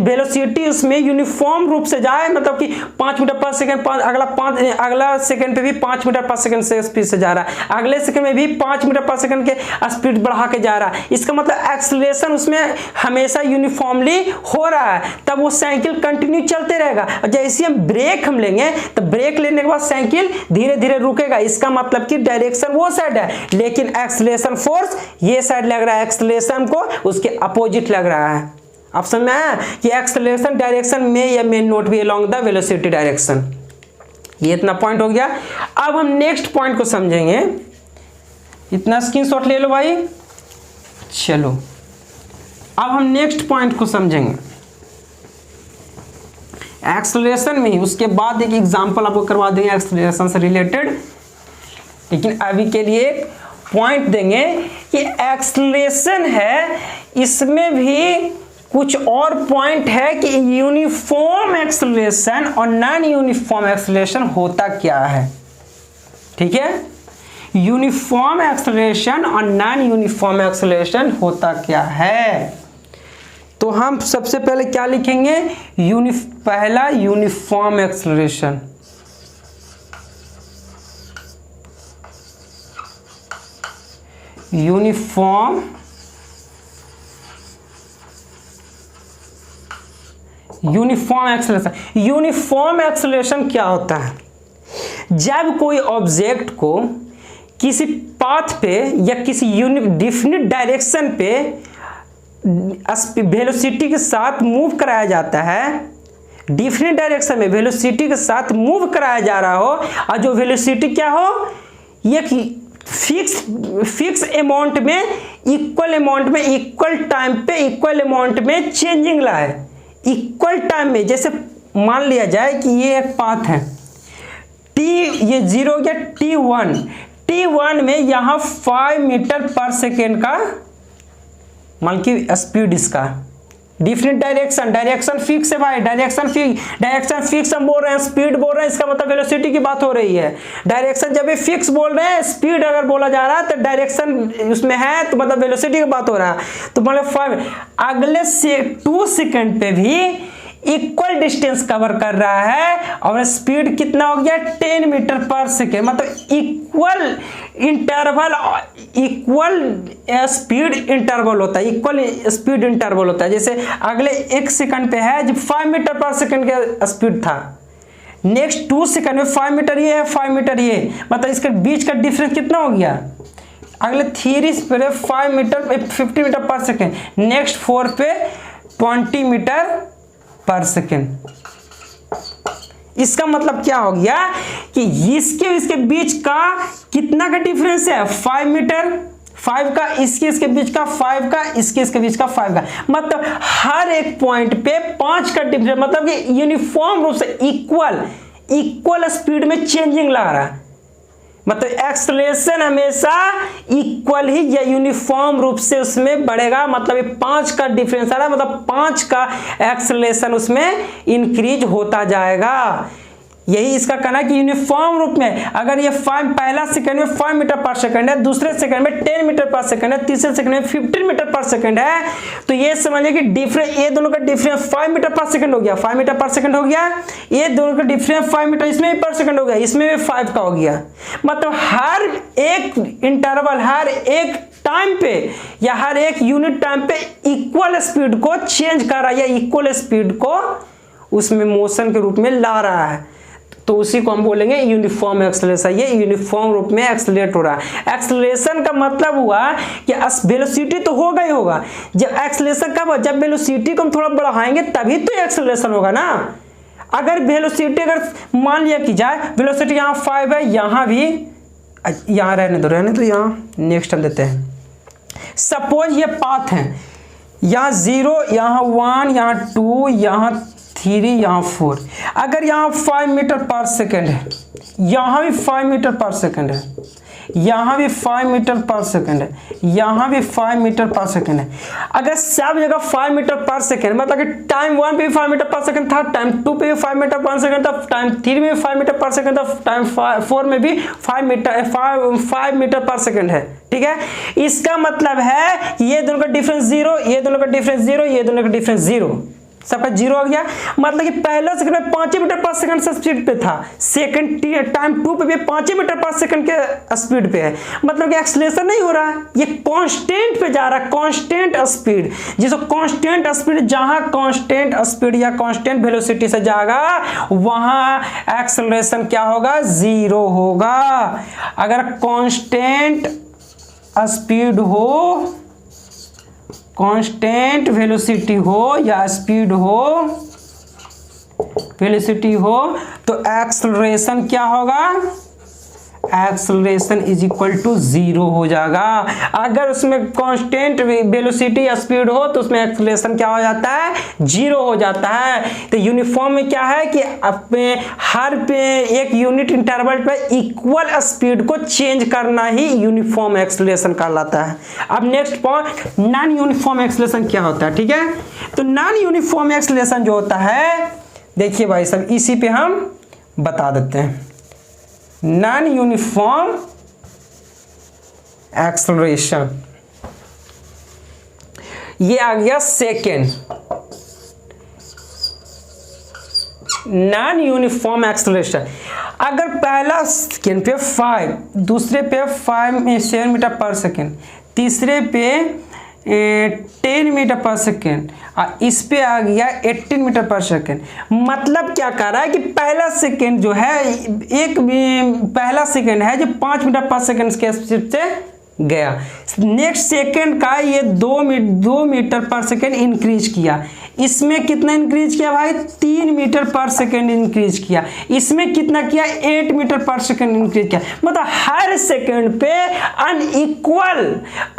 वेलोसिटी उसमें यूनिफॉर्म रूप से जाए मतलब कि 5 मीटर पर सेकेंड, अगला सेकेंड पे भी 5 मीटर पर सेकेंड से स्पीड से जा रहा है, अगले सेकंड में भी 5 मीटर पर सेकंड के स्पीड बढ़ा के जा रहा है, इसका मतलब एक्सेलरेशन उसमें हमेशा यूनिफॉर्मली हो रहा है, तब वो साइकिल कंटिन्यू चलते रहेगा। और जैसे हम ब्रेक लेंगे तो ब्रेक लेने के बाद साइकिल धीरे धीरे रुकेगा, इसका मतलब कि डायरेक्शन वो साइड है, लेकिन एक्सेलरेशन फोर्स ये साइड लग रहा है, एक्सेलरेशन को उसके अपोजिट लग रहा है। आप समझ में आया कि एक्सेलरेशन डायरेक्शन में या may not be along the velocity direction. ये इतना पॉइंट हो गया। अब हम नेक्स्ट पॉइंट को समझेंगे, इतना स्क्रीनशॉट ले लो भाई। चलो अब हम नेक्स्ट पॉइंट को समझेंगे एक्सेलरेशन में ही, उसके बाद एक एग्जांपल आपको करवा देंगे एक्सेलरेशन से रिलेटेड, लेकिन अभी के लिए एक पॉइंट देंगे कि एक्सेलरेशन है, इसमें भी कुछ और पॉइंट है कि यूनिफॉर्म एक्सेलरेशन और नॉन यूनिफॉर्म एक्सेलरेशन होता क्या है। ठीक है, यूनिफॉर्म एक्सेलरेशन और नॉन यूनिफॉर्म एक्सेलरेशन होता क्या है। तो हम सबसे पहले क्या लिखेंगे, पहला uniform acceleration, uniform acceleration. Uniform acceleration क्या होता है, जब कोई ऑब्जेक्ट को किसी पाथ पे या किसी डिफिनिट डायरेक्शन पे वेलोसिटी के साथ मूव कराया जाता है, डिफिनिट डायरेक्शन में वेलोसिटी के साथ मूव कराया जा रहा हो, और जो वेलोसिटी क्या हो, ये फिक्स अमाउंट में, इक्वल अमाउंट में, इक्वल टाइम पे इक्वल अमाउंट में चेंजिंग लाए, इक्वल टाइम में। जैसे मान लिया जाए कि ये एक पाथ है, ये 0 हो गया, T1 में यहाँ 5 मीटर पर सेकेंड का मान की स्पीड, इसका डिफरेंट डायरेक्शन फिक्स है भाई, डायरेक्शन फिक्स हम बोल रहे हैं, स्पीड बोल रहे हैं, इसका मतलब वेलोसिटी की बात हो रही है। डायरेक्शन जब भी फिक्स बोल रहे हैं, स्पीड अगर बोला जा रहा है तो डायरेक्शन उसमें है तो मतलब वेलोसिटी की बात हो रहा है। तो मतलब 5 अगले से 2 सेकंड पे भी इक्वल डिस्टेंस कवर कर रहा है, और स्पीड कितना हो गया, 10 मीटर पर सेकेंड, मतलब equal interval, equal speed interval होता है, इक्वल स्पीड इंटरवल होता है। जैसे अगले 1 सेकंड पे है जब 5 मीटर पर सेकेंड का स्पीड था, नेक्स्ट 2 सेकंड में 5 मीटर ये है, 5 मीटर ये, मतलब इसके बीच का डिफरेंस कितना हो गया। अगले 3 पे 5 metre 50 metre per second, next 4 पे 20 मीटर पर सेकेंड। इसका मतलब क्या हो गया कि इसके बीच का कितना का डिफरेंस है, 5 मीटर, 5 का इसके बीच का, 5 का इसके बीच का, 5 का, मतलब हर एक पॉइंट पे 5 का डिफरेंस, मतलब कि यूनिफॉर्म रूप से इक्वल स्पीड में चेंजिंग ला रहा है। मतलब एक्सेलरेशन हमेशा इक्वल ही या यूनिफॉर्म रूप से उसमें बढ़ेगा, मतलब ये 5 का डिफरेंस आ रहा है, मतलब 5 का एक्सेलरेशन उसमें इंक्रीज होता जाएगा। यही इसका कहना है कि यूनिफॉर्म रूप में अगर ये 5 पहला सेकंड में 5 मीटर पर सेकंड है, दूसरे सेकंड में 10 मीटर पर सेकंड है, तीसरे सेकंड में 15 मीटर पर सेकंड है, तो ये समझिए कि डिफरेंस, ये दोनों का डिफरेंस 5 मीटर पर सेकंड हो गया, 5 मीटर पर सेकंड हो गया, ये दोनों का डिफरेंस 5 मीटर इसमें भी पर सेकंड हो गया, इसमें भी 5 का हो गया। मतलब हर एक इंटरवल, हर एक टाइम पे या हर एक यूनिट टाइम पे इक्वल स्पीड को चेंज कर रहा है या इक्वल स्पीड को उसमें मोशन के रूप में ला रहा है, तो उसी को हम बोलेंगे यूनिफॉर्म एक्सेलरेशन। ये यूनिफॉर्म रूप में एक्सेलरेट हो रहा है। एक्सेलरेशन का मतलब हुआ कि वेलोसिटी तो होगा ही होगा। जब एक्सेलरेशन कब, जब वेलोसिटी को हम थोड़ा बढ़ाएंगे तभी तो एक्सेलरेशन होगा ना। अगर वेलोसिटी अगर मान लिया कि जाए वेलोसिटी यहाँ 5 है, यहाँ भी, यहाँ रहने दो यहाँ नेक्स्ट हम देते हैं। सपोज ये पाथ है, यहाँ 0, यहाँ 1, यहाँ 2, यहाँ 3, यहाँ 4। अगर यहाँ 5 मीटर पर सेकेंड है, यहाँ भी 5 मीटर पर सेकेंड है, यहाँ भी 5 मीटर पर सेकेंड है, यहाँ भी 5 मीटर पर सेकेंड है। अगर सब जगह 5 मीटर पर सेकेंड, मतलब कि टाइम 1 पे भी 5 मीटर पर सेकेंड था, टाइम 2 पे भी 5 मीटर पर सेकेंड था, टाइम 3 में भी 5 मीटर पर सेकेंड था, टाइम 4 में भी 5 मीटर पर सेकेंड है। ठीक है, इसका मतलब है ये दोनों का डिफरेंस 0, ये दोनों का डिफरेंस 0, ये दोनों का डिफरेंस 0, सबका 0 हो गया। मतलब कि पहला सेकंड में 5 मीटर पर सेकंड से स्पीड पे था, सेकंड टाइम 2 पे भी 5 मीटर पर सेकंड के स्पीड पे है, मतलब कि एक्सेलरेशन नहीं हो रहा है, ये कांस्टेंट पे जा रहा है, कांस्टेंट स्पीड। जिसको कांस्टेंट स्पीड, जहां कांस्टेंट स्पीड या कांस्टेंट वेलोसिटी से जाएगा वहां एक्सेलरेशन क्या होगा, 0 होगा। अगर कांस्टेंट स्पीड हो, कांस्टेंट वेलोसिटी हो या स्पीड हो, वेलोसिटी हो, तो एक्सेलरेशन क्या होगा, एक्सेलरेशन इज इक्वल टू 0 हो जाएगा। अगर उसमें कांस्टेंट वेलोसिटी या स्पीड हो तो उसमें एक्सेलरेशन क्या हो जाता है, 0 हो जाता है। तो यूनिफॉर्म में क्या है कि अपने हर पे एक यूनिट इंटरवल पे इक्वल स्पीड को चेंज करना ही यूनिफॉर्म एक्सेलरेशन कहलाता है। अब next point, non uniform acceleration क्या होता है। ठीक है, तो नॉन यूनिफॉर्म एक्सेलरेशन जो होता है, देखिए भाई सब इसी पे हम बता देते हैं। नॉन यूनिफॉर्म एक्सेलरेशन, ये आ गया सेकेंड। नॉन यूनिफॉर्म एक्सेलरेशन, अगर पहला सेकेंड पे 5, दूसरे पे 7 मीटर पर सेकेंड, तीसरे पे 10 मीटर पर सेकेंड, इस पे आ गया 18 मीटर पर सेकेंड। मतलब क्या कर रहा है कि पहला सेकेंड जो है, पहला सेकेंड है जो 5 मीटर पर सेकेंड के स्पीड से गया, नेक्स्ट सेकेंड का ये 2 मीटर पर सेकेंड इंक्रीज किया, इसमें कितना इंक्रीज किया भाई, 3 मीटर पर सेकेंड इंक्रीज किया, इसमें कितना किया, 8 मीटर पर सेकेंड इंक्रीज किया। मतलब हर सेकेंड पे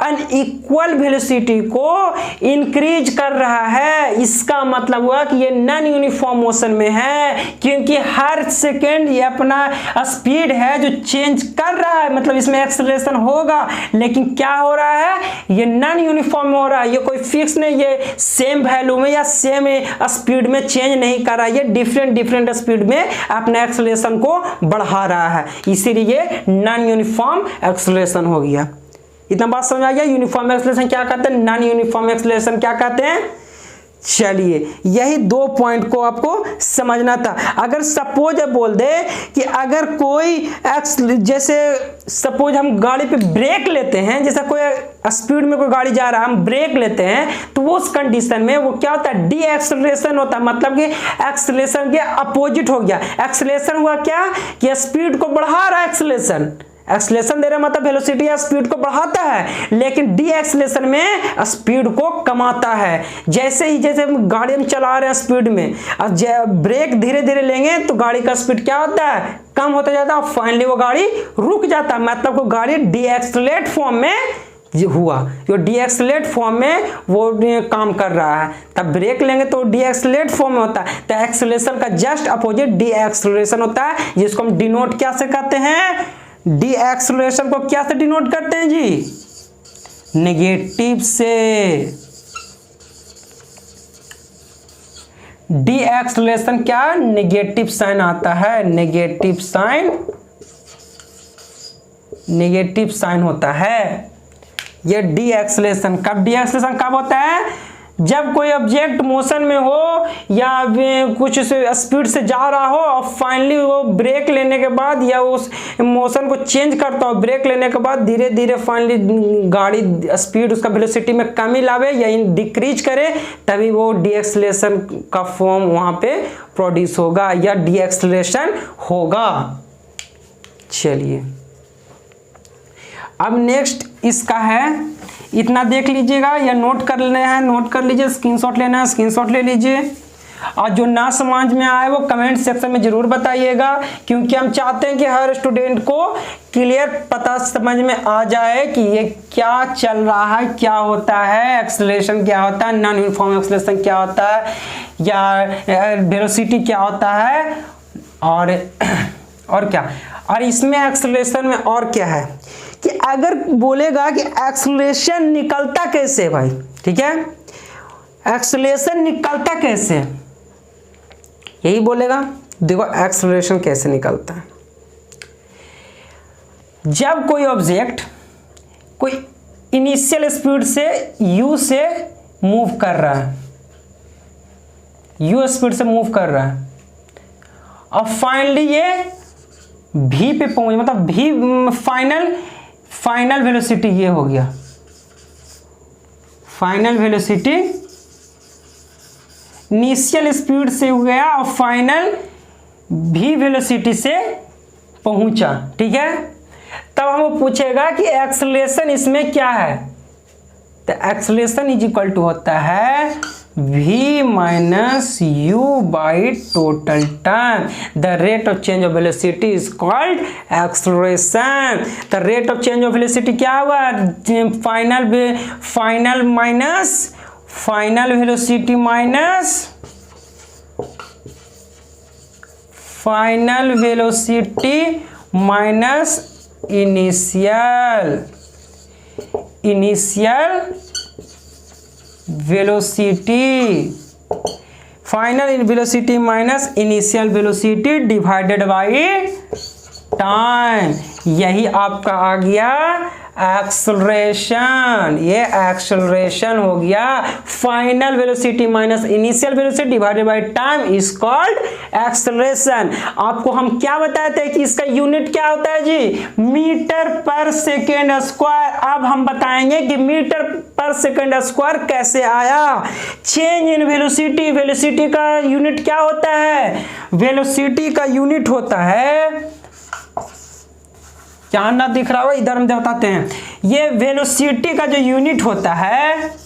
अनइक्वल वेलोसिटी को इंक्रीज कर रहा है। इसका मतलब हुआ कि ये नॉन यूनिफॉर्म मोशन में है, क्योंकि हर सेकेंड ये अपना स्पीड है जो चेंज कर रहा है, मतलब इसमें एक्सेलरेशन होगा, लेकिन क्या हो रहा है, ये नॉन यूनिफॉर्म हो रहा है, ये कोई फिक्स नहीं, ये सेम वैल्यू में या सेम स्पीड में चेंज नहीं कर रहा है, ये डिफरेंट स्पीड में अपने एक्सेलरेशन को बढ़ा रहा है, इसीलिए नॉन यूनिफॉर्म एक्सेलरेशन हो गया। इतना बात समझ आ गया। यूनिफॉर्म एक्सेलरेशन क्या कहते हैं, नॉन यूनिफॉर्म एक्सेलरेशन क्या कहते हैं। चलिए यही 2 पॉइंट को आपको समझना था। अगर सपोज बोल दे कि अगर कोई जैसे सपोज हम गाड़ी पे ब्रेक लेते हैं, जैसा कोई स्पीड में कोई गाड़ी जा रहा है, हम ब्रेक लेते हैं, तो उस कंडीशन में वो क्या होता है, डी एक्सेलरेशन होता है, मतलब कि एक्सेलरेशन के अपोजिट हो गया। एक्सेलरेशन हुआ क्या कि स्पीड को बढ़ा रहा है, एक्सेलरेशन दे रहा है मतलब वेलोसिटी या स्पीड को बढ़ाता है, लेकिन डी एक्सेलरेशन में स्पीड को कमाता है। जैसे गाड़ी हम चला रहे हैं स्पीड में, ब्रेक धीरे धीरे लेंगे तो गाड़ी का स्पीड क्या होता है, कम होता जाता है, फाइनली वो गाड़ी रुक जाता है, मतलब वो गाड़ी डी एक्सेलरेट फॉर्म में हुआ, जो डी एक्सेलरेट फॉर्म में वो काम कर रहा है। तब ब्रेक लेंगे तो डी एक्सेलरेट फॉर्म में होता है, तो एक्सेलरेशन का जस्ट अपोजिट डी एक्सेलरेशन होता है, जिसको हम डिनोट क्या से करते हैं, डी एक्सेलरेशन को क्या से डिनोट करते हैं जी, नेगेटिव से। डी एक्सेलरेशन क्या, नेगेटिव साइन आता है, नेगेटिव साइन होता है। ये डी एक्सेलरेशन कब होता है, जब कोई ऑब्जेक्ट मोशन में हो या कुछ स्पीड से जा रहा हो और फाइनली वो ब्रेक लेने के बाद या उस मोशन को चेंज करता हो, ब्रेक लेने के बाद धीरे धीरे फाइनली गाड़ी स्पीड उसका वेलोसिटी में कमी लावे या डिक्रीज करे, तभी वो डी एक्सेलरेशन का फॉर्म वहाँ पे प्रोड्यूस होगा या डी एक्सेलरेशन होगा। चलिए अब नेक्स्ट इसका है, इतना देख लीजिएगा या नोट कर लेना है, नोट कर लीजिए, स्क्रीनशॉट लेना है स्क्रीनशॉट ले लीजिए, और जो ना समझ में आए वो कमेंट सेक्शन में जरूर बताइएगा, क्योंकि हम चाहते हैं कि हर स्टूडेंट को क्लियर पता समझ में आ जाए कि ये क्या चल रहा है, क्या होता है, एक्सेलरेशन क्या होता है, नॉन यूनिफॉर्म एक्सेलरेशन क्या होता है, या वेलोसिटी क्या होता है, और क्या, और इसमें एक्सेलरेशन में और क्या है कि अगर बोलेगा कि एक्सेलरेशन निकलता कैसे भाई, ठीक है, एक्सेलरेशन निकलता कैसे, यही बोलेगा। देखो एक्सेलरेशन कैसे निकलता है, जब कोई ऑब्जेक्ट कोई इनिशियल स्पीड से u से मूव कर रहा है, u स्पीड से मूव कर रहा है, और फाइनली ये v पे पहुंच, मतलब v फाइनल वेलोसिटी ये हो गया, फाइनल वेलोसिटी इनिशियल स्पीड से हो गया और फाइनल v वेलोसिटी से पहुंचा, ठीक है। तब हम पूछेगा कि एक्सेलरेशन इसमें क्या है, तो एक्सेलरेशन इज इक्वल टू होता है v minus U by total time, the rate of change of velocity is called acceleration. The rate of change of velocity क्या हुआ, final velocity minus final velocity minus initial velocity, final velocity minus initial velocity divided by time, यही आपका आ गया acceleration. ये acceleration हो गया, final velocity minus initial velocity divided by time is called acceleration. आपको हम क्या बताए थे कि इसका यूनिट क्या होता है जी, मीटर पर सेकेंड स्क्वायर। अब हम बताएंगे कि मीटर पर सेकेंड स्क्वायर कैसे आया। चेंज इन वेलोसिटी, वेलोसिटी का यूनिट क्या होता है, वेलोसिटी का यूनिट होता है, क्या ना दिख रहा हो इधर हम बताते हैं, ये वेलोसिटी का जो यूनिट होता है,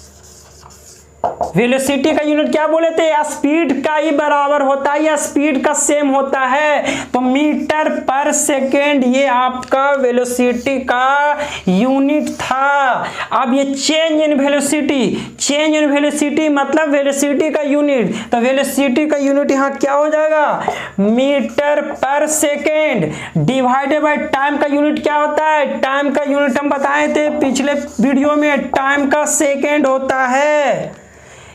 वेलोसिटी का यूनिट क्या बोले थे, स्पीड का ही बराबर होता है या स्पीड का सेम होता है। तो मीटर पर सेकेंड ये आपका वेलोसिटी का यूनिट था। अब ये change in velocity, change in velocity मतलब वेलोसिटी का यूनिट, तो वेलोसिटी का यूनिट यहाँ क्या हो जाएगा, metre per second divided by time का यूनिट क्या होता है, टाइम का यूनिट हम बताए थे पिछले वीडियो में, टाइम का सेकेंड होता है।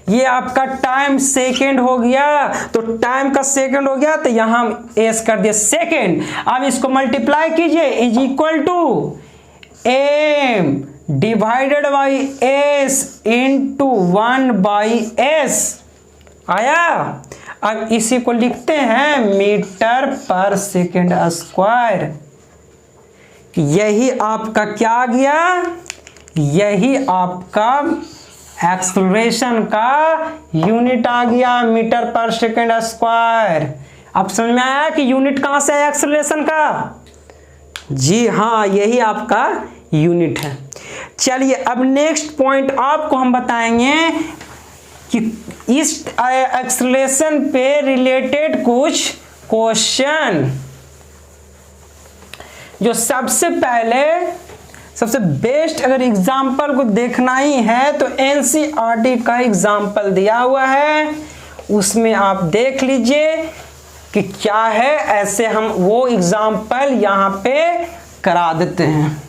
ये आपका टाइम सेकेंड हो गया, तो टाइम का सेकेंड हो गया, तो यहां हम एस कर दिए सेकेंड। अब इसको मल्टीप्लाई कीजिए, is equal to M divided by S into 1/s आया। अब इसी को लिखते हैं मीटर पर सेकेंड स्क्वायर। यही आपका क्या आ गया, यही आपका एक्सेलरेशन का यूनिट आ गया, मीटर पर सेकेंड स्क्वायर। अब समझ में आया कि यूनिट कहाँ से है एक्सेलरेशन का? जी हाँ, यही आपका यूनिट है। चलिए अब नेक्स्ट पॉइंट आपको हम बताएंगे कि इस एक्सेलरेशन पे रिलेटेड कुछ क्वेश्चन। जो सबसे पहले सबसे बेस्ट अगर एग्जाम्पल को देखना ही है तो एनसीईआरटी का एग्जाम्पल दिया हुआ है, उसमें आप देख लीजिए कि क्या है। ऐसे हम वो एग्जाम्पल यहाँ पे करा देते हैं।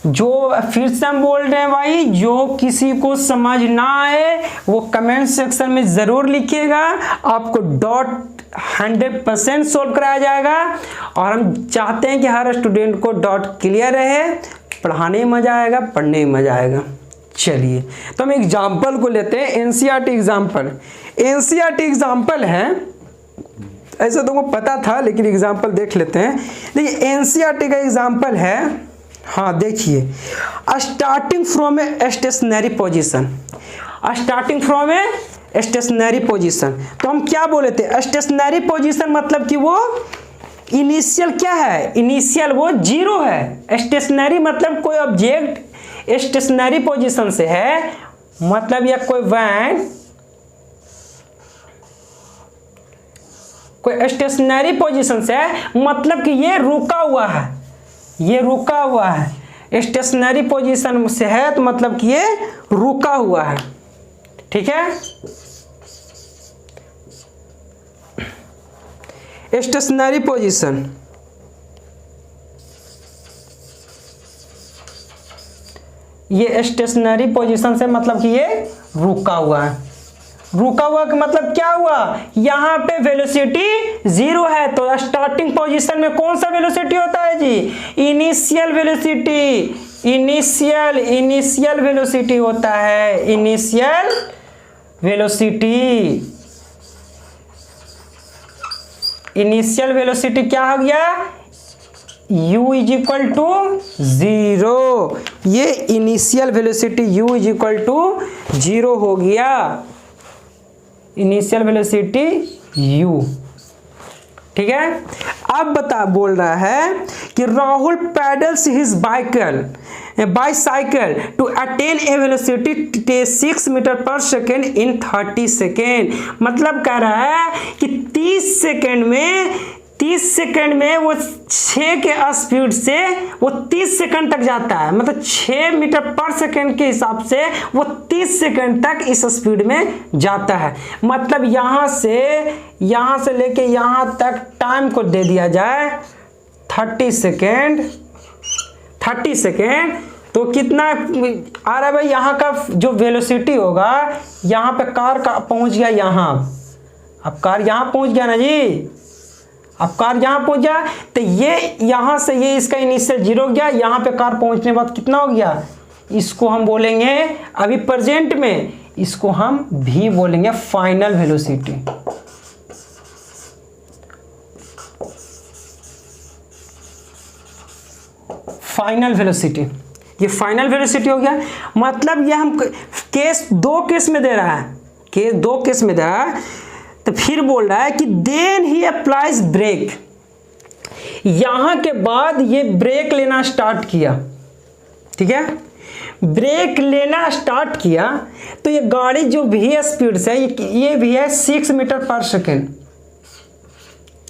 जो फिर से हम बोल रहे हैं भाई, जो किसी को समझ ना आए वो कमेंट सेक्शन में ज़रूर लिखिएगा, आपको डॉट 100% सोल्व कराया जाएगा। और हम चाहते हैं कि हर स्टूडेंट को डॉट क्लियर रहे, पढ़ाने में मज़ा आएगा, पढ़ने में मज़ा आएगा। चलिए तो हम एग्जाम्पल को लेते हैं, एनसीईआरटी एग्जाम्पल। एनसीईआरटी एग्जाम्पल है, ऐसा तुमको पता था लेकिन एग्जाम्पल देख लेते हैं। देखिए एनसीईआरटी का एग्जाम्पल है, हाँ देखिए, starting from a stationary position. Starting from a stationary position, तो हम क्या बोले थे? स्टेशनरी पोजीशन मतलब कि वो इनिशियल क्या है? इनिशियल वो जीरो है। स्टेशनरी मतलब कोई ऑब्जेक्ट स्टेशनरी पोजीशन से है, मतलब या कोई वैन कोई स्टेशनरी पोजीशन से है, मतलब कि ये रुका हुआ है, ये रुका हुआ है। स्टेशनरी पोजीशन से है तो मतलब कि ये रुका हुआ है, ठीक है। स्टेशनरी पोजीशन, ये स्टेशनरी पोजीशन से मतलब कि ये रुका हुआ है। रुका हुआ का मतलब क्या हुआ? यहाँ पे वेलोसिटी जीरो है, तो स्टार्टिंग पोजीशन में कौन सा वेलोसिटी होता है जी? Initial velocity. इनिशियल वेलोसिटी होता है, इनिशियल वेलोसिटी। इनिशियल वेलोसिटी क्या हो गया? u is equal to 0। ये initial velocity u is equal to 0 हो गया। इनिशियल वेलोसिटी u, ठीक है। अब बोल रहा है कि Rahul pedals his bicycle to attain a velocity 6 metre per second in 30 second. मतलब कह रहा है कि 30 सेकेंड में वो 6 के स्पीड से वो 30 सेकेंड तक जाता है। मतलब 6 मीटर पर सेकेंड के हिसाब से वो 30 सेकेंड तक इस स्पीड में जाता है। मतलब यहाँ से लेके यहाँ तक टाइम को दे दिया जाए 30 सेकेंड, तो कितना आ रहा है भाई? यहाँ का जो वेलोसिटी होगा, यहाँ पे कार का पहुँच गया यहाँ, अब कार यहाँ पहुँच गया ना जी, अब कार यहाँ पहुंच गया तो ये यहाँ से ये इसका इनिशियल 0 हो गया। यहाँ पे कार पहुंचने के बाद कितना हो गया? इसको हम बोलेंगे अभी प्रेजेंट में, इसको हम भी बोलेंगे फाइनल वेलोसिटी। फाइनल वेलोसिटी, ये फाइनल वेलोसिटी हो गया। मतलब ये हम दो केस में दे रहा है, तो फिर बोल रहा है कि देन ही अप्लाइज ब्रेक। यहां के बाद ये ब्रेक लेना स्टार्ट किया, ठीक है। ब्रेक लेना स्टार्ट किया तो ये गाड़ी जो भी स्पीड से, ये भी है 6 metre per second,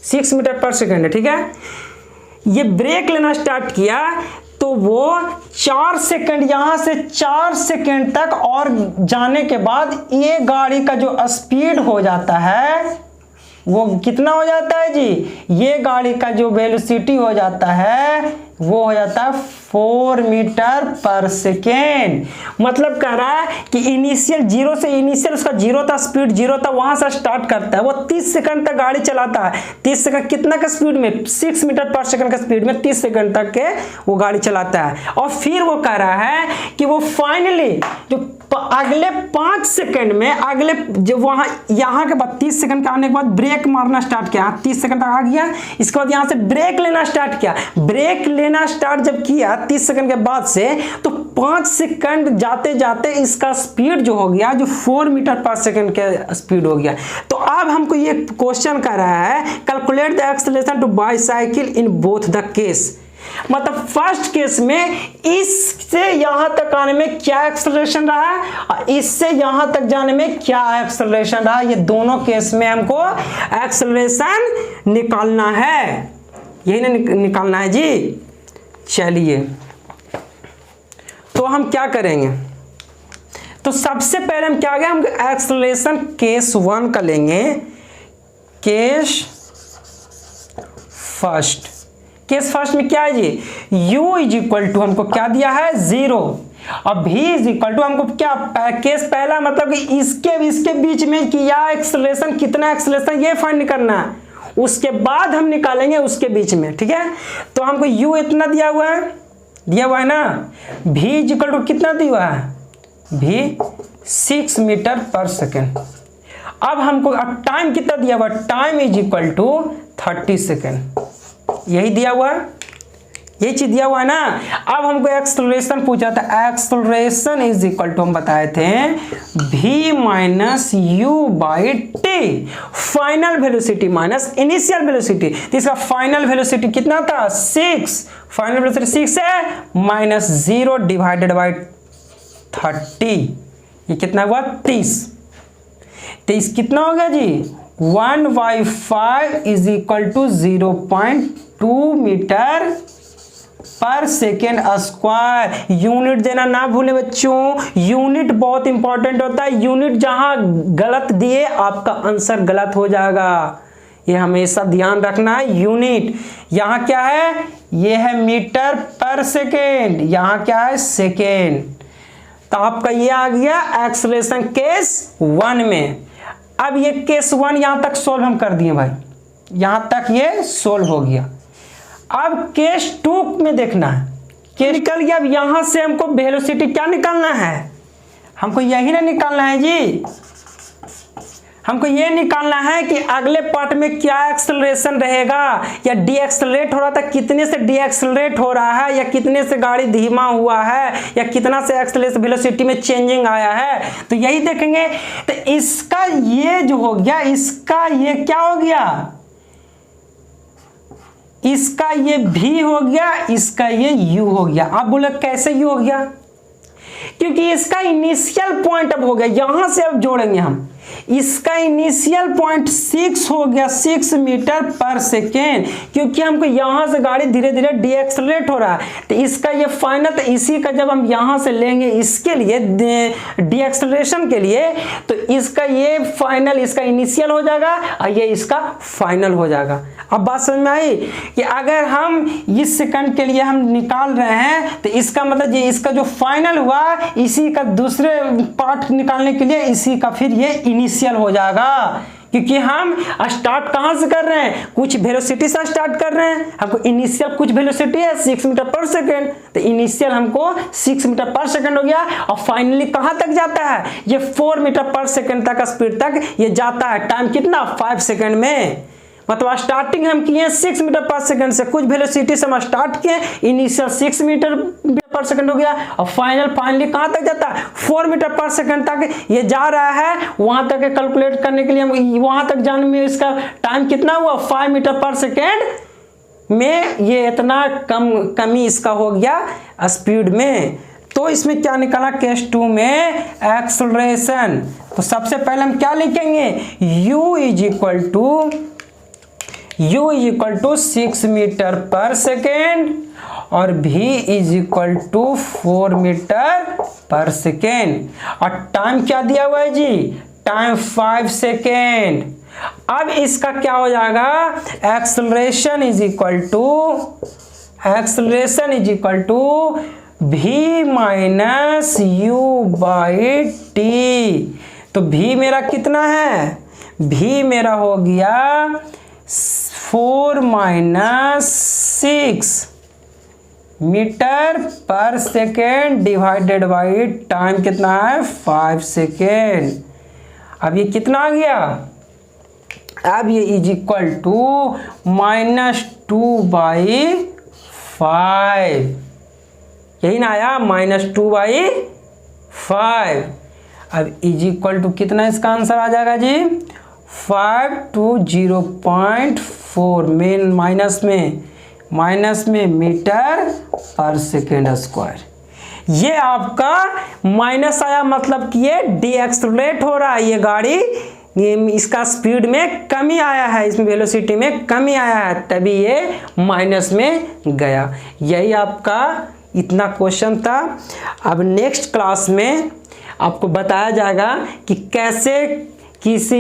6 metre per second है, ठीक है। ये ब्रेक लेना स्टार्ट किया तो वो 4 सेकेंड, यहाँ से 4 सेकेंड तक और जाने के बाद ये गाड़ी का जो स्पीड हो जाता है वो कितना हो जाता है जी? ये गाड़ी का जो वेलोसिटी हो जाता है वो हो जाता है 4 मीटर पर सेकेंड। मतलब कह रहा है कि इनिशियल 0 से, इनिशियल उसका 0 था, स्पीड 0 था, वहां से स्टार्ट करता है, वो 30 सेकंड तक गाड़ी चलाता है। 30 सेकंड कितना का स्पीड में? 6 मीटर पर सेकंड का स्पीड में 30 सेकंड तक के वो गाड़ी चलाता है। और फिर वो कह रहा है कि वो फाइनली जो तो अगले 5 सेकंड में, अगले जब वहां यहां के बाद 30 सेकंड का आने के बाद ब्रेक मारना स्टार्ट किया, 30 सेकंड तक आ गया, इसके बाद यहां से ब्रेक लेना स्टार्ट किया। ब्रेक लेना स्टार्ट जब किया 30 सेकंड के बाद से, तो 5 सेकंड जाते जाते इसका स्पीड जो हो गया, जो 4 मीटर पर सेकंड का स्पीड हो गया। तो अब हमको ये क्वेश्चन कर रहा है, calculate the acceleration to bicycle in both the case. मतलब फर्स्ट केस में इससे यहां तक आने में क्या एक्सेलरेशन रहा और इससे यहां तक जाने में क्या एक्सेलरेशन रहा, ये दोनों केस में हमको एक्सेलरेशन निकालना है, यही ना निकालना है जी। चलिए तो हम क्या करेंगे, तो सबसे पहले हम क्या गए, हम एक्सेलरेशन केस 1 का लेंगे, केस फर्स्ट। केस फर्स्ट में क्या है जी, u इज इक्वल टू हमको क्या दिया है 0 और v इज इक्वल टू हमको क्या, केस पहला मतलब कि इसके बीच में किया एक्सेलरेशन, कितना एक्सेलरेशन ये फाइंड करना है, उसके बाद हम निकालेंगे उसके बीच में, ठीक है। तो हमको u इतना दिया हुआ है ना, v इज इक्वल टू कितना दिया हुआ है, v 6 मीटर पर सेकेंड। अब हमको टाइम कितना दिया हुआ, time is equal to 30 second, यही दिया हुआ है, यही चीज दिया हुआ है ना। अब हमको एक्सेलरेशन पूछा था, एक्सेलरेशन इज इक्वल टू हम बताए थे v minus U by T, final velocity minus initial velocity. तो इसका फाइनल वेलोसिटी कितना था 6, फाइनल वेलोसिटी 6 है, माइनस 0 डिवाइडेड बाई 30, ये कितना हुआ 30। 30 कितना हो गया जी, 1/5 is equal to 0.2 metre per second square. Unit देना ना भूले बच्चों, यूनिट बहुत इंपॉर्टेंट होता है, यूनिट जहां गलत दिए आपका आंसर गलत हो जाएगा, ये हमेशा ध्यान रखना है। यूनिट यहां क्या है, ये है मीटर पर सेकेंड, यहां क्या है सेकेंड। तो आपका ये आ गया एक्सेलरेशन केस 1 में। अब ये केस 1 यहां तक सोल्व हम कर दिए भाई, यहां तक ये सोल्व हो गया। अब केस 2 में देखना है, क्या निकल गया। अब यहां से हमको वेलोसिटी क्या निकालना है, हमको यही ना निकालना है जी, हमको ये निकालना है कि अगले पार्ट में क्या एक्सेलरेशन रहेगा, या डी एक्सेलरेट हो रहा था, कितने से डी एक्सेलरेट हो रहा है, या कितने से गाड़ी धीमा हुआ है, या कितना से एक्सेलरेशन वेलोसिटी में चेंजिंग आया है, तो यही देखेंगे। तो इसका ये जो हो गया, इसका ये क्या हो गया, इसका ये v हो गया, इसका ये u हो गया। आप बोले कैसे u हो गया, क्योंकि इसका इनिशियल पॉइंट अब हो गया, यहां से अब जोड़ेंगे हम, इसका इनिशियल पॉइंट 6 हो गया, 6 मीटर पर सेकेंड, क्योंकि हमको यहां से गाड़ी धीरे धीरे डी एक्सेलरेट हो रहा है। तो इसका ये फाइनल, तो इसी का जब हम यहां से लेंगे इसके लिए डी एक्सेलरेशन के लिए, तो इसका ये फाइनल, इसका इनिशियल हो जाएगा और ये इसका फाइनल हो जाएगा। अब बात समझ में आई कि अगर हम इस सेकंड के लिए हम निकाल रहे हैं, तो इसका मतलब ये इसका जो फाइनल हुआ, इसी का दूसरे पार्ट निकालने के लिए इसी का फिर ये इनिशियल हो जाएगा, क्योंकि हम स्टार्ट कहां से कर रहे हैं, कुछ वेलोसिटी से स्टार्ट कर रहे हैं। हमको इनिशियल कुछ वेलोसिटी है 6 मीटर पर सेकेंड, तो इनिशियल हमको 6 मीटर पर सेकेंड हो गया, और फाइनली कहां तक जाता है, ये 4 मीटर पर सेकेंड तक स्पीड तक ये जाता है। टाइम कितना 5 सेकेंड में, मतलब स्टार्टिंग हम किए 6 मीटर पर सेकंड से, कुछ वेलोसिटी से हम स्टार्ट किए, इनिशियल 6 मीटर पर सेकंड हो गया, और फाइनली कहां तक जाता है 4 मीटर पर सेकंड तक ये जा रहा है। वहां तक कैलकुलेट करने के लिए हम वहां तक जाने में इसका टाइम कितना हुआ 5 मीटर पर सेकंड में, ये इतना कमी इसका हो गया स्पीड में। तो इसमें क्या निकाला केस 2 में एक्सेलरेशन। तो सबसे पहले हम क्या लिखेंगे, u is equal to 6 metre per second और v is equal to 4 metre per second, और टाइम क्या दिया हुआ है जी, टाइम 5 सेकेंड। अब इसका क्या हो जाएगा, acceleration is equal to v minus U by T. तो v मेरा कितना है, v मेरा हो गया 4 minus 6 metre per second divided by time कितना है 5 सेकेंड। अब ये कितना आ गया, अब ये इज इक्वल टू -2/5, यही ना आया -2/5। अब इज इक्वल टू कितना इसका आंसर आ जाएगा जी 5 to 0.4 में माइनस में मीटर पर सेकेंड स्क्वायर। ये आपका माइनस आया मतलब कि ये डीएक्सलरेट हो रहा है ये गाड़ी, ये इसका स्पीड में कमी आया है, इसमें वेलोसिटी में कमी आया है, तभी ये माइनस में गया। यही आपका इतना क्वेश्चन था। अब नेक्स्ट क्लास में आपको बताया जाएगा कि कैसे किसी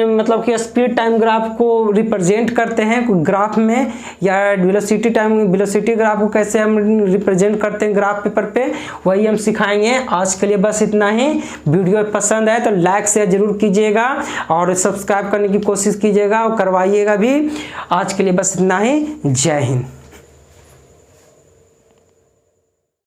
मतलब कि स्पीड टाइम ग्राफ को रिप्रेजेंट करते हैं ग्राफ में, या वेलोसिटी ग्राफ को कैसे हम रिप्रेजेंट करते हैं ग्राफ पेपर पे, वही हम सिखाएंगे। आज के लिए बस इतना ही। वीडियो पसंद आए तो लाइक शेयर जरूर कीजिएगा और सब्सक्राइब करने की कोशिश कीजिएगा और करवाइएगा भी। आज के लिए बस इतना ही। जय हिंद।